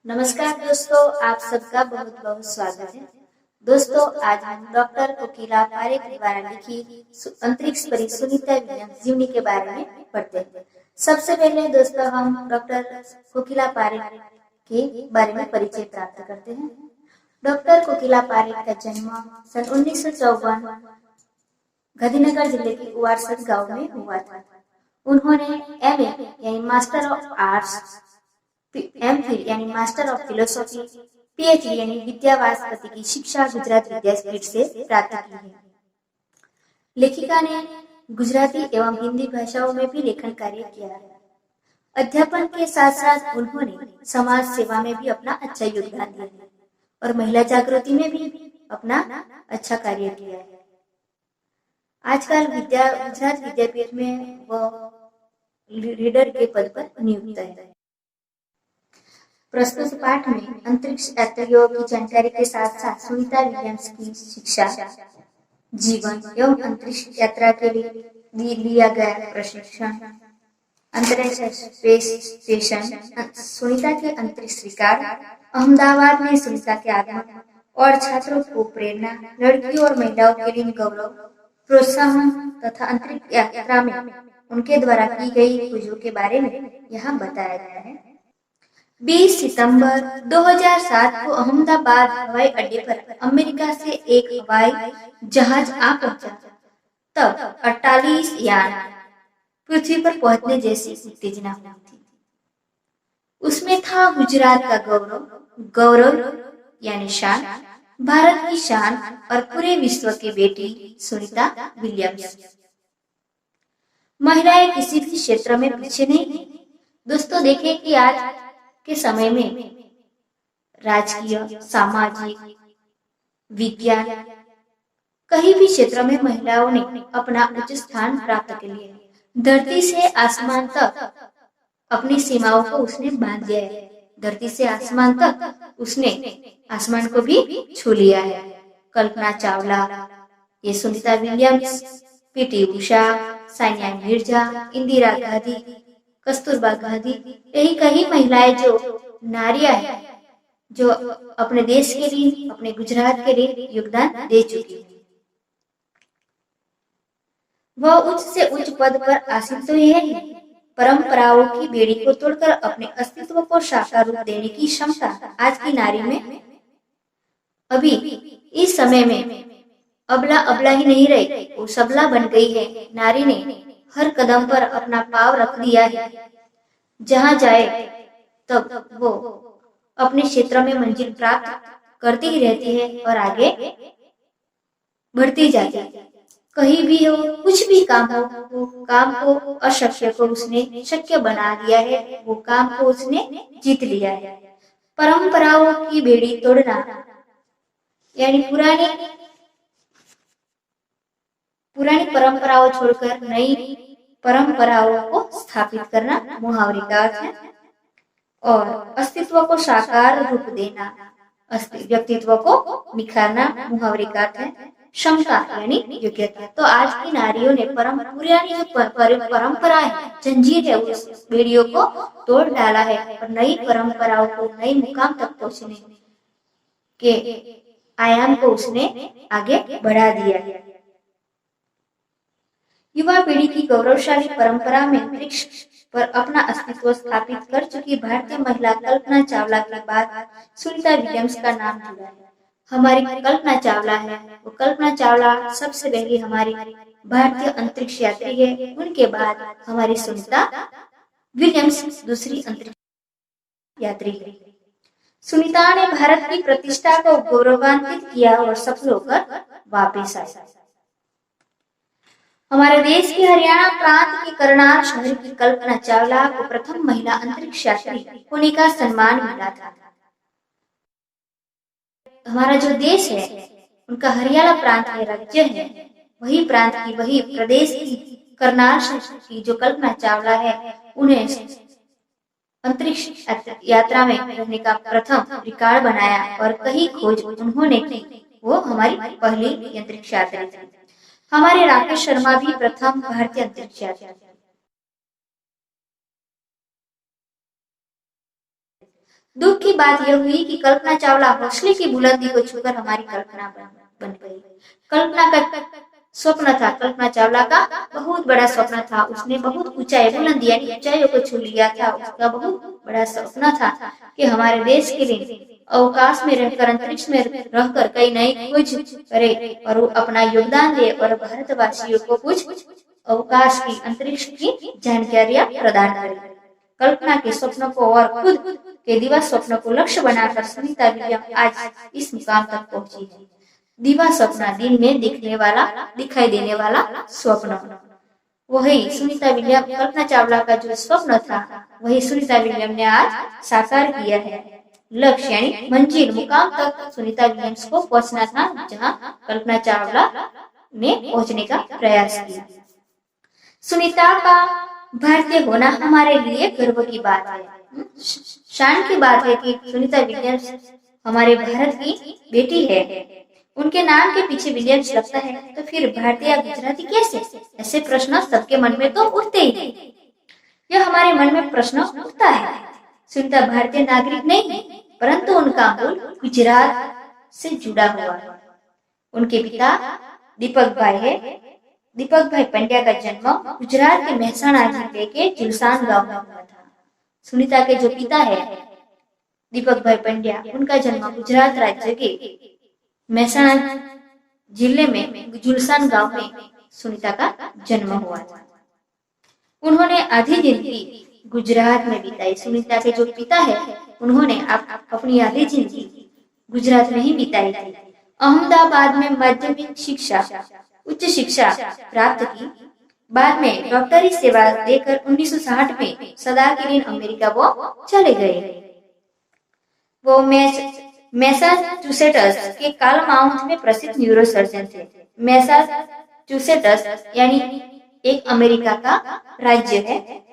नमस्कार दोस्तों, आप सबका बहुत बहुत स्वागत है। दोस्तों, आज हम डॉक्टर कोकिला पारेख द्वारा लिखी अंतरिक्ष परी सुनीता विलियम्स जीवनी के बारे में पढ़ते हैं। सबसे पहले दोस्तों हम डॉक्टर कोकिला पारेख के बारे में परिचय प्राप्त करते हैं। डॉक्टर कोकिला पारेख का जन्म सन 1954 गांधीनगर जिले के उवारसद गांव में हुआ था। उन्होंने एमए यानी मास्टर ऑफ आर्ट्स, एमफिल यानी मास्टर ऑफ फिलोसॉफी, पीएचडी यानी विद्या वाचस्पति की शिक्षा गुजरात विद्यापीठ से प्राप्त की है। लेखिका ने गुजराती एवं हिंदी भाषाओं में भी लेखन कार्य किया है। अध्यापन के साथ साथ उन्होंने समाज सेवा में भी अपना अच्छा योगदान दिया है और महिला जागृति में भी अपना अच्छा कार्य किया है। आजकल गुजरात विद्यापीठ में वह रीडर के पद पर नियुक्त है। प्रस्तुत पाठ में अंतरिक्ष यात्रियों की जानकारी के साथ साथ सुनीता विलियम्स की शिक्षा, जीवन एवं अंतरिक्ष यात्रा के लिए लिया गया प्रशिक्षण, अंतरिक्ष स्पेस स्टेशन, सुनीता के अंतरिक्ष रिकॉर्ड, अहमदाबाद में सुनीता के आगमन और छात्रों को प्रेरणा, लड़कियों और महिलाओं के लिए गौरव, प्रोत्साहन तथा अंतरिक्ष यात्रा में उनके द्वारा की गई खोजों के बारे में यहाँ बताया गया है। 20 सितंबर 2007 को अहमदाबाद हवाई अड्डे पर अमेरिका से एक हवाई जहाज आ पहुंचा। तब 48 यान पृथ्वी पर पहुंचने जैसी उत्तेजना हुई थी। उसमें था गुजरात का गौरव यानी शान, भारत की शान और पूरे विश्व की बेटी सुनीता विलियम्स। महिलाएं किसी भी क्षेत्र में पीछे नहीं थी। दोस्तों, देखें कि आज के समय में राजकीय, सामाजिक, विज्ञान कहीं भी क्षेत्र में महिलाओं ने अपना उच्च स्थान प्राप्त कर लिया है। धरती से आसमान तक अपनी सीमाओं को उसने बांध लिया है। धरती से आसमान तक उसने आसमान को भी छू लिया है। कल्पना चावला, ये सुनीता विलियम्स, पीटी उषा, सानिया मिर्जा, इंदिरा गांधी, कस्तूरबा गांधी, यही कई महिलाएं जो नारियां हैं, जो अपने देश के लिए, अपने गुजरात के लिए योगदान दे चुकी है। वह उच्च से उच्च पद पर आसीन तो यह है, परंपराओं की बेड़ी को तोड़कर अपने अस्तित्व को साकार रूप देने की क्षमता आज की नारी में अभी इस समय में अबला ही नहीं रही, वो सबला बन गई है। नारी ने हर कदम पर अपना पांव रख दिया है। जहां जाए तब वो अपने क्षेत्र में मंजिल प्राप्त करती ही रहती है और आगे बढ़ती जाती है। कहीं भी हो, कुछ भी काम हो, वो काम को अशक्य को उसने शक्य बना दिया है। वो काम को उसने जीत लिया है। परंपराओं की बेड़ी तोड़ना यानी पुरानी परंपराओं छोड़कर नई परंपराओं को स्थापित करना मुहावरे का अर्थ है। और अस्तित्व को साकार रूप देना, व्यक्तित्व को निखारना मुहावरे का अर्थ है। क्षमता यानी योग्यता। तो आज की नारियों ने पुरानी जो परंपरा है, जंजीर है, उस बेड़ियों को तोड़ डाला है और नई परंपराओं को नई मुकाम तक पहुंचने के आयाम को उसने आगे बढ़ा दिया है। युवा पीढ़ी की गौरवशाली परंपरा में अंतरिक्ष पर अपना अस्तित्व स्थापित कर चुकी भारतीय महिला कल्पना चावला के बाद सुनीता विलियम्स का नाम जुड़ा है। हमारी कल्पना चावला है, वो कल्पना चावला सबसे पहली हमारी भारतीय अंतरिक्ष यात्री है। उनके बाद हमारी सुनीता विलियम्स दूसरी अंतरिक्ष यात्री है। सुनीता ने भारत की प्रतिष्ठा को गौरवान्वित किया और सफल होकर वापस आई। हमारे देश के हरियाणा प्रांत के करनाल शहर की कल्पना चावला को प्रथम महिला अंतरिक्ष यात्री होने का सम्मान मिला था। हमारा जो देश है, उनका हरियाणा प्रांत के राज्य है, वही प्रांत की, वही प्रदेश की करनाल शहर की जो कल्पना चावला है, उन्हें अंतरिक्ष यात्रा में रहने का प्रथम रिकॉर्ड बनाया और कई खोज उन्होंने की। वो हमारी पहली अंतरिक्ष यात्री थी। हमारे राकेश शर्मा भी प्रथम भारतीय अंतरिक्ष यात्री। दुख की बात यह हुई कि कल्पना चावला हौसले की बुलंदी को छूकर हमारी कल्पना बन गई। कल्पना का स्वप्न था, कल्पना चावला का बहुत बड़ा स्वप्न था। उसने बहुत ऊंचाई बुलंदी यानी ऊंचाइयों को छू लिया था। उसका बहुत बड़ा सपना था कि हमारे देश के लिए अवकाश में रहकर, अंतरिक्ष में रहकर कई नई खोज करे और वो अपना योगदान दे और भारतवासियों को कुछ अवकाश की, अंतरिक्ष की जानकारियां प्रदान करे। कल्पना के स्वप्नों को और खुद के दिवा स्वप्न को लक्ष्य बनाकर सुनीता विलियम आज इस मुकाम तक पहुंची है। दिवा स्वप्न, दिन में दिखाई देने वाला स्वप्न, वही सुनीता विलियम, कल्पना चावला का जो स्वप्न था वही सुनीता विलियम ने आज साकार किया है। लक्ष्य यानी मंजिल, मुकाम तक सुनीता विलियम्स को पहुंचना था जहां कल्पना चावला ने पहुंचने का प्रयास किया। सुनीता का भारतीय होना हमारे लिए गर्व की बात है, शान की बात है कि सुनीता विलियम्स हमारे भारत की बेटी है। उनके नाम के पीछे विलियम्स लगता है तो फिर भारतीय या गुजराती कैसे? ऐसे प्रश्न सबके मन में तो उठते ही। यह हमारे मन में प्रश्न उठता है। सुनीता भारतीय नागरिक नहीं, परंतु उनका मूल गुजरात से जुड़ा हुआ है। उनके पिता दीपक भाई है। दीपक भाई पंड्या का जन्म गुजरात के मेहसाणा जिले के जुलसान गांव में हुआ था। सुनीता के जो पिता है दीपक भाई पंड्या, उनका जन्म गुजरात राज्य के मेहसाणा जिले में जुलसान गांव में सुनीता का जन्म हुआ था। उन्होंने आधी जिंदगी गुजरात में बिताई। सुनीता के जो पिता है उन्होंने अपनी आधी जिंदगी गुजरात में ही बिताई थी। अहमदाबाद में माध्यमिक शिक्षा, उच्च शिक्षा प्राप्त की। बाद में डॉक्टरी सेवा देकर 1960 में सदाकरीन अमेरिका वो चले गए। वो मैसाचुसेट्स के कालमाउथ में प्रसिद्ध न्यूरोसर्जन थे। मैसाचुसेट्स यानी एक अमेरिका का राज्य है,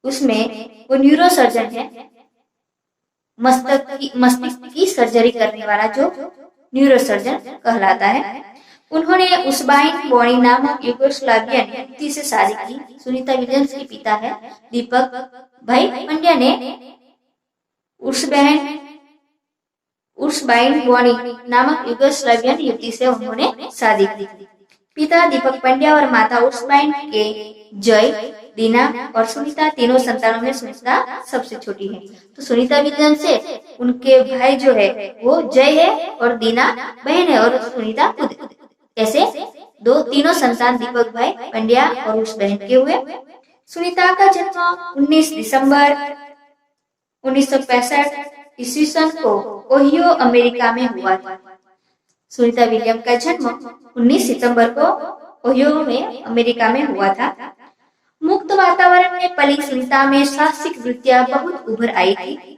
उसमें वो न्यूरोसर्जन है, मस्तिष्क की सर्जरी करने वाला जो न्यूरोसर्जन कहलाता है। उन्होंने उस्बाइन बोनी नामक यूगोस्लावियन युवती से शादी की। सुनीता विलियम्स के पिता है दीपक भाई पंड्या ने उस्बाइन बोनी नामक यूगोस्लावियन युवती से उन्होंने शादी की। पिता दीपक पंड्या और माता उस्बाइन के जय, दीना और सुनीता, तीनों संतानों में सुनीता सबसे छोटी है। तो सुनीता विलियम्स से उनके भाई जो है वो जय है और दीना बहन है और सुनीता खुद। ऐसे तीनों संतान दीपक भाई पंड्या और उस बहन के हुए। सुनीता का जन्म 19 दिसंबर 1965 ईस्वी सन को ओहियो अमेरिका में हुआ था। सुनीता विलियम का जन्म 19 सितंबर को ओहियो में अमेरिका में हुआ था। मुक्त वातावरण में पली सुनीता में साहसिक वृत्तियां बहुत उभर आई थी।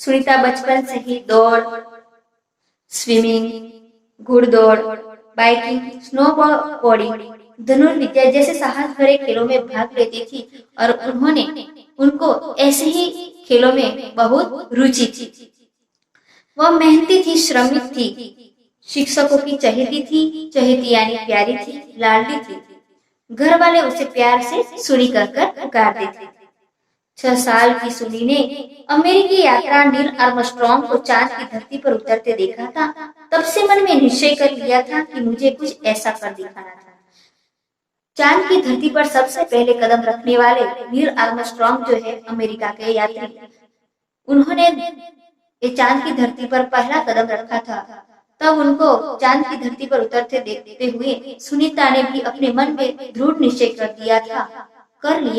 सुनीता बचपन से ही दौड़, स्विमिंग, घुड़दौड़, बाइकिंग, स्नोबोर्डिंग, धनुर्विद्या जैसे साहस भरे खेलों में भाग लेती थी और उनको ऐसे ही खेलों में बहुत रुचि थी। वह मेहनती थी, श्रमिक थी, शिक्षकों की चहेती यानी प्यारी थी, लाडली थी। घर वाले उसे प्यार से सुनी कहकर पुकारते थे। 6 साल की सुनी ने अमेरिकी यात्रा नील आर्मस्ट्रॉन्ग को चांद की धरती पर उतरते देखा था। तब से मन में निश्चय कर लिया था कि मुझे कुछ ऐसा कर दिखाना था। चांद की धरती पर सबसे पहले कदम रखने वाले नील आर्मस्ट्रॉन्ग जो है अमेरिका के यात्री, उन्होंने ये चांद की धरती पर पहला कदम रखा था। तब उनको चांद की धरती पर उतरते देखते हुए सुनीता ने भी अपने मन में दृढ़ निश्चय कर लिया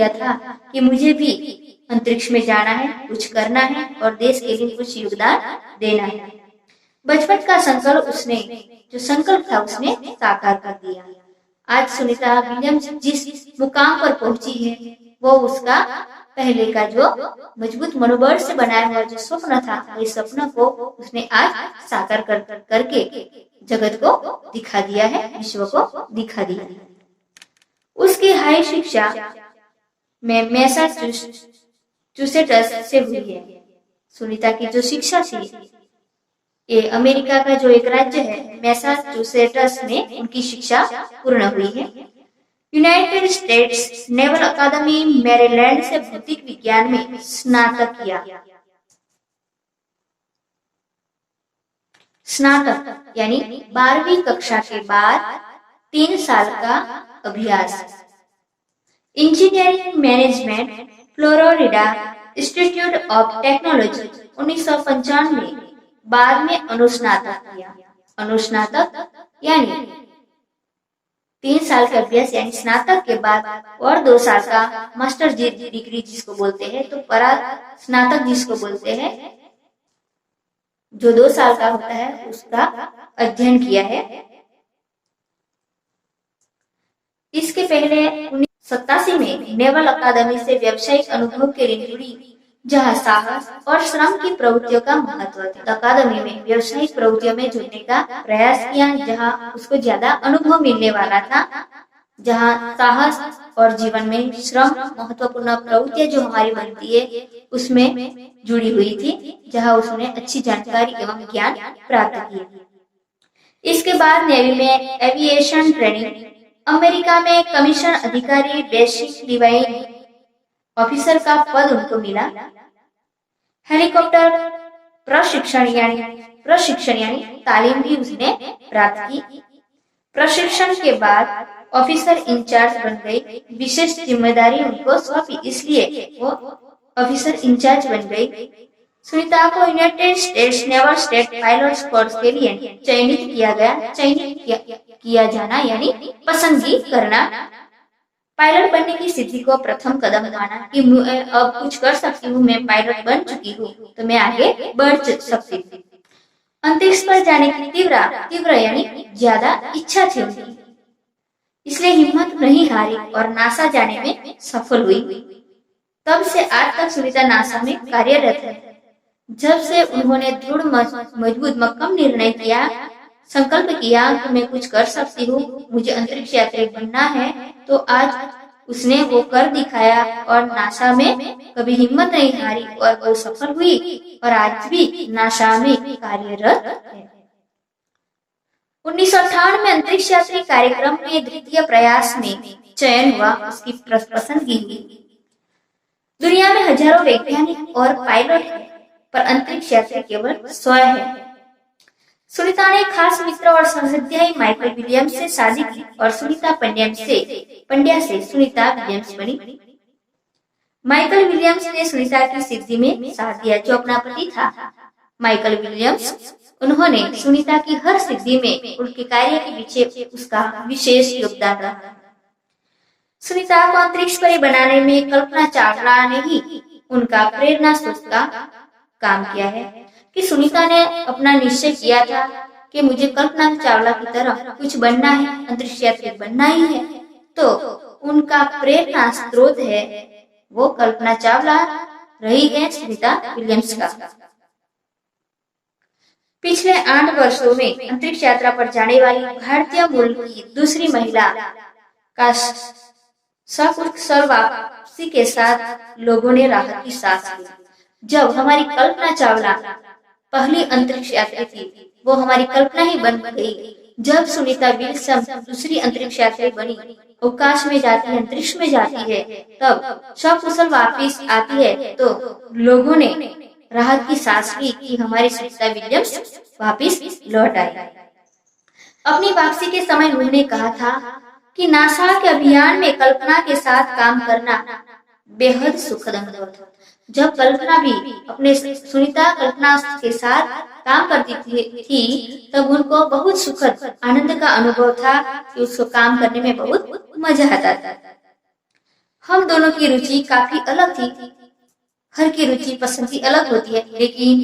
था कि मुझे भी अंतरिक्ष में जाना है, कुछ करना है और देश के लिए कुछ योगदान देना है। बचपन का संकल्प था उसने साकार कर दिया। आज सुनीता विलियम्स जिस मुकाम पर पहुंची है वो उसका पहले का जो मजबूत मनोबल से बनाया हुआ जो स्वप्न था, वही स्वप्न को उसने आज साकार करके जगत को दिखा दिया है, विश्व को दिखा दिया है। उसकी हाई शिक्षा में मैसाचुसेट्स से हुई है। सुनीता की जो शिक्षा थी ये अमेरिका का जो एक राज्य है मैसाचुसेट्स में उनकी शिक्षा पूर्ण हुई है। यूनाइटेड स्टेट्स नेवल अकादमी मैरीलैंड से भौतिक विज्ञान में स्नातक किया। स्नातक यानी 12वीं कक्षा के बाद 3 साल का अभ्यास। Engineering management Florida institute of technology 1995 में बाद में अनुस्नातक किया। अनुस्नातक यानी 3 साल का अभ्यास यानी स्नातक के बाद और 2 साल का मास्टर डिग्री जिसको बोलते हैं, तो परा स्नातक जिसको बोलते हैं, जो 2 साल का होता है उसका अध्ययन किया है। इसके पहले 1987 में नेवल अकादमी से व्यावसायिक अनुभव के लिए जुड़ी, जहां साहस और श्रम की प्रवृत्तियों का महत्व था। अकादमी में व्यावसायिक प्रवृत्तियों में जुड़ने का प्रयास किया, जहां उसको ज्यादा अनुभव मिलने वाला था, जहां साहस और जीवन में श्रम महत्वपूर्ण प्रवृत्तियां जो हमारी बनती है उसमें जुड़ी हुई थी, जहां उसने अच्छी जानकारी एवं ज्ञान प्राप्त किया। इसके बाद नेवी में एविएशन ट्रेनिंग, अमेरिका में कमीशन अधिकारी बेसिक डिवाइन ऑफिसर का पद उनको मिला। हेलीकॉप्टर प्रशिक्षण यानी तालीम भी उसने प्राप्त की। प्रशिक्षण के बाद ऑफिसर इंचार्ज बन गई। विशेष जिम्मेदारी उनको सौंपी, इसलिए वो ऑफिसर इंचार्ज बन गई। सुनीता को United states naval state pilot course के लिए चयनित किया गया। चयनित किया जाना यानी पसंदगी करना। पायलट बनने की सिद्धि को प्रथम कदम माना कि मैं अब कुछ कर सकती हूँ, मैं पायलट बन चुकी हूँ तो मैं आगे बढ़ सकती हूँ। अंतरिक्ष पर जाने की तीव्र यानी ज्यादा इच्छा थी उनकी, इसलिए हिम्मत नहीं हारी और नासा जाने में सफल हुई। तब से आज तक सुनीता नासा में कार्यरत है। जब से उन्होंने दृढ़ मजबूत मक्कम निर्णय किया, संकल्प किया कि मैं कुछ कर सकती हूँ, मुझे अंतरिक्ष यात्री बनना है, तो आज उसने वो कर दिखाया और नासा में कभी हिम्मत नहीं हारी और वो सफल हुई और आज भी नासा में कार्यरत है। 1958 में अंतरिक्ष यात्री कार्यक्रम में द्वितीय प्रयास में चयन हुआ, उसकी पसंदगी हुई। दुनिया में हजारों वैज्ञानिक और पायलट है, पर अंतरिक्ष यात्री केवल 100 है। सुनीता ने खास मित्र और सहध्यायी माइकल विलियम्स से शादी की और सुनीता पंड्या से सुनीता विलियम्स बनी। माइकल विलियम्स ने सुनीता की सिद्धि में साथ दिया, जो अपना पति था। माइकल विलियम्स उन्होंने सुनीता की हर सिद्धि में उनके कार्य के पीछे उसका विशेष योगदान रहा। सुनीता को अंतरिक्ष परी बनाने में कल्पना चावला ने ही उनका प्रेरणा स्रोत का काम किया है कि सुनीता ने अपना निश्चय किया था कि मुझे कल्पना चावला की तरह कुछ बनना है, अंतरिक्ष यात्री बनना ही है, तो उनका प्रेरणा स्रोत है वो कल्पना चावला रही है सुनीता विलियम्स का। पिछले 8 वर्षों में अंतरिक्ष यात्रा पर जाने वाली भारतीय मूल की दूसरी महिला का सकुशल वापसी के साथ लोगों ने राहत की सांस ली। जब हमारी कल्पना चावला पहली अंतरिक्ष यात्री थी, वो हमारी कल्पना ही बन गई। जब सुनीता विलियम्स दूसरी अंतरिक्ष यात्री बनी, अवकाश में जाती है, अंतरिक्ष में जाती है, तब सकुशल वापस आती है, तो लोगों ने राहत की सांस ली कि हमारी सुनीता विलियम्स वापस लौट आई। अपनी वापसी के समय उन्होंने कहा था कि नासा के अभियान में कल्पना के साथ काम करना बेहद सुखद अनुभव था। जब कल्पना भी अपने सुनीता कल्पना के साथ काम करती थी तब उनको बहुत सुखद आनंद का अनुभव था कि उसको काम करने में बहुत मजा आता था। हम दोनों की रुचि काफी अलग थी। हर की रुचि पसंद अलग होती है, लेकिन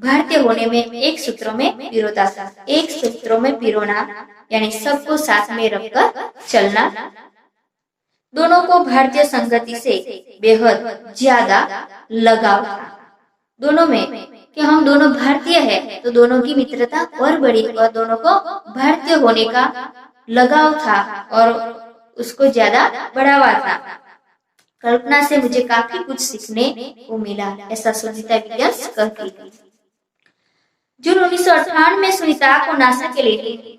भारतीय होने में एक सूत्रों में पिरोता था। एक सूत्रों में पिरोना यानी सबको साथ में रखकर चलना। दोनों को भारतीय संगति से बेहद ज्यादा लगाव था। दोनों में कि हम दोनों भारतीय हैं, तो दोनों की मित्रता और बड़ी और दोनों को भारतीय होने का लगाव था और उसको ज्यादा बढ़ावा था। कल्पना से मुझे काफी कुछ सीखने को मिला, ऐसा सुनीता विलियम्स कहती थी। जून 1958 में सुनीता को नासा के लिए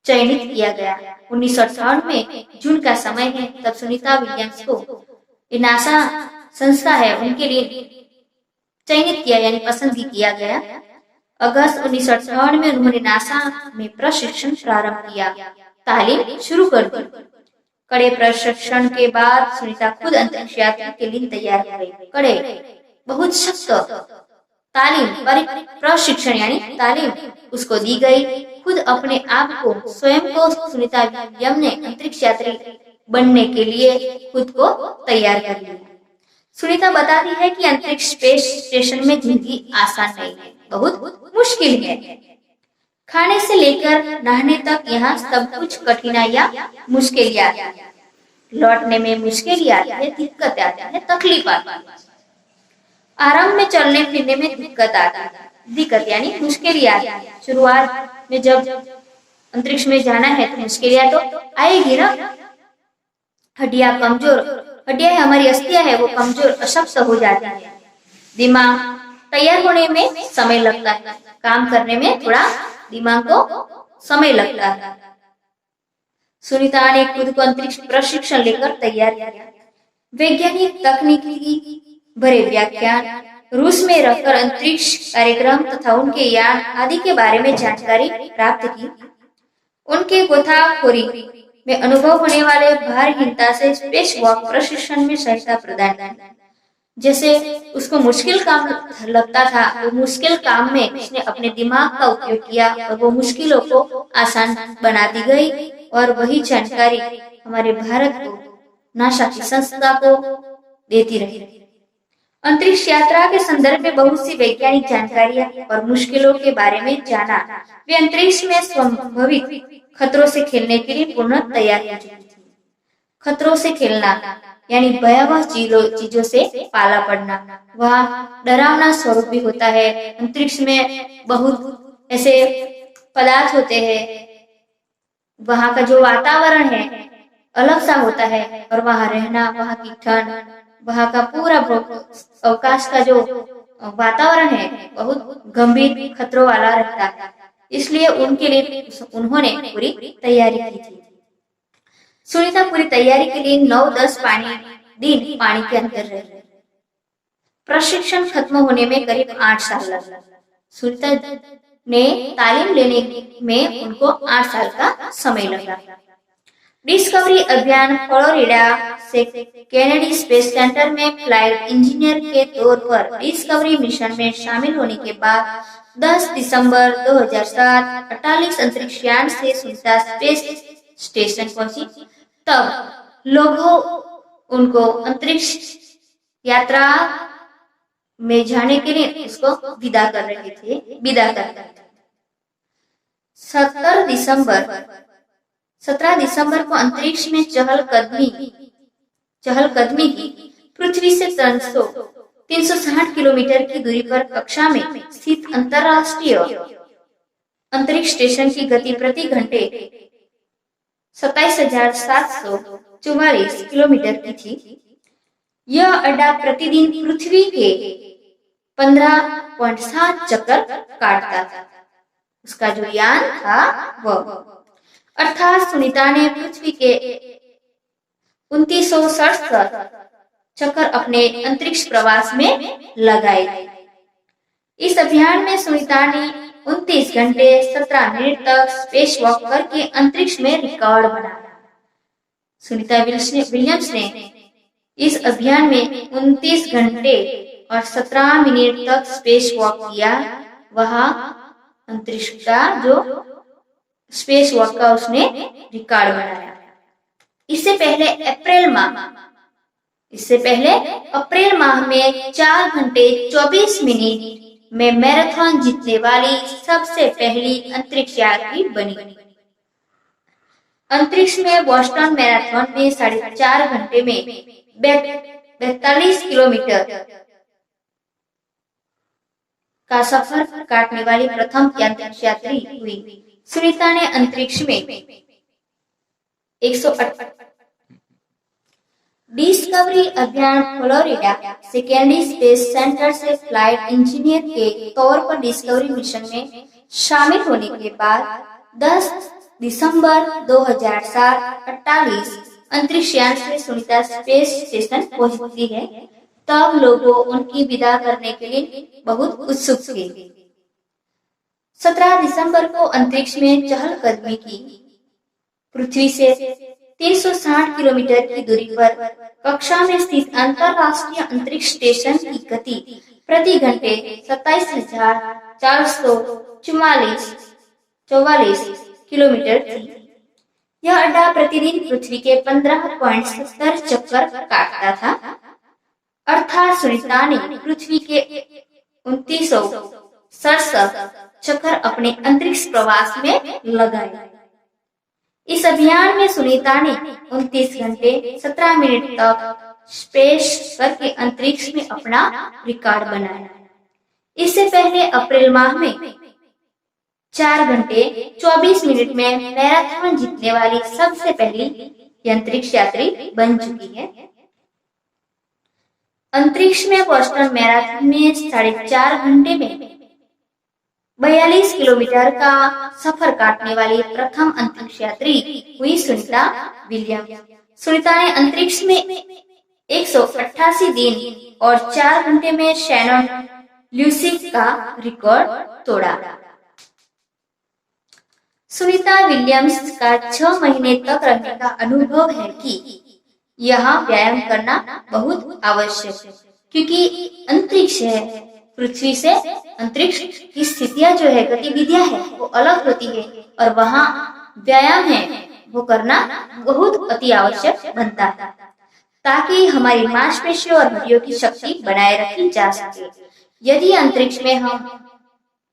चयनित किया गया। 1958 में जून का समय है, तब सुनीता विलियम्स को नासा संस्था है उनके लिए चयनित किया यानी पसंदगी किया गया। अगस्त 1958 में उन्होंने नासा में प्रशिक्षण प्रारंभ किया, तालीम शुरू कर दी। कड़े प्रशिक्षण के बाद सुनीता खुद अंतरिक्ष यात्रा के लिए तैयार हो गई। कड़े बहुत सख्त तालीम प्रशिक्षण यानी तालीम उसको दी गई। खुद अपने आप को स्वयं को सुनीता विलियम ने अंतरिक्ष यात्री बनने के लिए खुद को तैयार कर लिया। सुनीता बताती है कि अंतरिक्ष स्पेस स्टेशन में जिंदगी आसान नहीं है, बहुत मुश्किल है। खाने से लेकर नहाने तक यहाँ सब कुछ कठिनाइयाँ मुश्किल आती है। लौटने में मुश्किल आती है, दिक्कत आती है, तकलीफ आती है। आराम में चलने फिरने में दिक्कत आती है, दिक्कत यानी मुश्किल आती है। शुरुआत में जब अंतरिक्ष में जाना है तो मुश्किलें तो आएगी ना। हड्डियां हमारी अस्थियां है वो कमजोर अशक्त हो जाती है। दिमाग तैयार होने में समय लगता है, काम करने में थोड़ा दिमाग को समय लगता है। सुनीता ने खुद को अंतरिक्ष प्रशिक्षण लेकर तैयार किया। वैज्ञानिक तकनीकी भरे व्याख्यान, रूस में रहकर अंतरिक्ष कार्यक्रम तथा उनके यान आदि के बारे में जानकारी प्राप्त की। उनके गोताखोरी में अनुभव होने वाले भारहीनता से स्पेस वॉक प्रशिक्षण में सहायता प्रदान की। जैसे उसको मुश्किल काम लगता था, वो मुश्किल काम में उसने अपने दिमाग का उपयोग किया और वो मुश्किलों को आसान बना दी गई। और वही जानकारी हमारे भारत को नासा की संस्था को देती रही। अंतरिक्ष यात्रा के संदर्भ में बहुत सी वैज्ञानिक जानकारियां और मुश्किलों के बारे में जाना। वे अंतरिक्ष में संभावित खतरों से खेलने के लिए पूर्ण तैयार हो चुकी थी। खतरों से खेलना यानी भयावह चीजों से पाला पड़ना। वहाँ डरावना स्वरूप भी होता है। अंतरिक्ष में बहुत ऐसे पदार्थ होते हैं, वहाँ का जो वातावरण है अलग सा होता है और वहाँ रहना, वहाँ की ठंड, वहाँ का पूरा अवकाश का जो वातावरण है बहुत गंभीर खतरों वाला रहता है। इसलिए उनके लिए उन्होंने पूरी तैयारी की थी। सुनीता पूरी तैयारी के लिए 9-10 दिन पानी के अंदर रही। प्रशिक्षण खत्म होने में करीब 8 साल लगा। सुनीता ने तालीम लेने में उनको 8 साल का समय लगा। डिस्कवरी अभियान फ्लोरिडा से केनेडी स्पेस सेंटर में फ्लाइट इंजीनियर के तौर पर डिस्कवरी मिशन में शामिल होने के बाद 10 दिसंबर 2007 48 अंतरिक्ष यान से सुनीता स्पेस स्टेशन पहुंची। तब लोग उनको अंतरिक्ष यात्रा में जाने के लिए उसको विदा कर रहे थे। 17 दिसंबर को अंतरिक्ष में चहलकदमी की। पृथ्वी से 360 किलोमीटर की दूरी पर कक्षा में स्थित अंतरराष्ट्रीय अंतरिक्ष स्टेशन की गति प्रति घंटे 27,744 किलोमीटर की थी। यह अड्डा प्रतिदिन पृथ्वी के 15.7 चक्कर काटता था। उसका जो यान था वह अर्थात सुनीता ने पृथ्वी के 2967 चक्कर अपने अंतरिक्ष प्रवास में लगाए। इस अभियान में सुनीता ने 29 घंटे 17 मिनट तक स्पेस वॉक करके अंतरिक्ष में रिकॉर्ड बनाया। सुनीता विलियम्स ने इस अभियान में 29 घंटे और 17 मिनट तक स्पेस वॉक किया। वहां अंतरिक्ष का जो स्पेस वॉक का उसने रिकॉर्ड बनाया। इससे पहले अप्रैल माह में 4 घंटे 24 मिनट में मैराथन जीतने वाली सबसे पहली अंतरिक्ष यात्री बनी। अंतरिक्ष में बोस्टन मैराथन में 4.5 घंटे में 42 किलोमीटर का सफर काटने वाली प्रथम अंतरिक्ष यात्री हुई। सुनीता ने अंतरिक्ष में 108 डिस्कवरी अभियान फ्लोरिडा से केनेडी स्पेस सेंटर से फ्लाइट इंजीनियर के तौर पर डिस्कवरी मिशन में शामिल होने के बाद 10 दिसंबर 2007 48 अंतरिक्ष यान से सुनीता स्पेस स्टेशन पहुंचती है। तब लोगों उनकी विदा करने के लिए बहुत उत्सुक थे। 17 दिसंबर को अंतरिक्ष में चहलकदमी की। पृथ्वी से 360 किलोमीटर की दूरी पर कक्षा में स्थित अंतरराष्ट्रीय अंतरिक्ष स्टेशन की गति प्रति घंटे 27,444 किलोमीटर थी। यह अड्डा प्रतिदिन पृथ्वी के 15.70 चक्कर काटता था, अर्थात सुनीता ने पृथ्वी के 2967 चक्कर अपने अंतरिक्ष प्रवास में लगाए। इस अभियान में सुनीता ने 29 घंटे 17 मिनट तक स्पेस करके अंतरिक्ष में अपना रिकॉर्ड बनाया। इससे पहले अप्रैल माह में 4 घंटे 24 मिनट में मैराथन जीतने वाली सबसे पहली अंतरिक्ष यात्री बन चुकी है। अंतरिक्ष में बोस्टन मैराथन में 4.5 घंटे में 42 किलोमीटर का सफर काटने वाली प्रथम अंतरिक्ष यात्री हुई सुनीता विलियम्स। सुनीता ने अंतरिक्ष में 188 दिन और 4 घंटे में शैनन ल्यूसी का रिकॉर्ड तोड़ा। सुनीता विलियम्स का 6 महीने तक रहने का अनुभव है कि यहाँ व्यायाम करना बहुत आवश्यक है, क्योंकि अंतरिक्ष है, पृथ्वी से अंतरिक्ष की स्थितियां जो है, गतिविधियां है, वो अलग होती है और वहाँ व्यायाम है वो करना बहुत अति आवश्यक बनता है, ताकि हमारी मांसपेशियों और हड्डियों की शक्ति बनाए रखी जा सके। यदि अंतरिक्ष में हम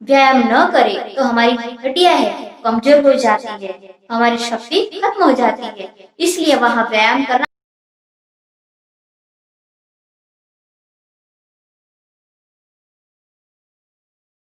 व्यायाम न करें तो हमारी हड्डियां है कमजोर हो जाती है, हमारी शक्ति खत्म हो जाती है। इसलिए वहाँ व्यायाम करना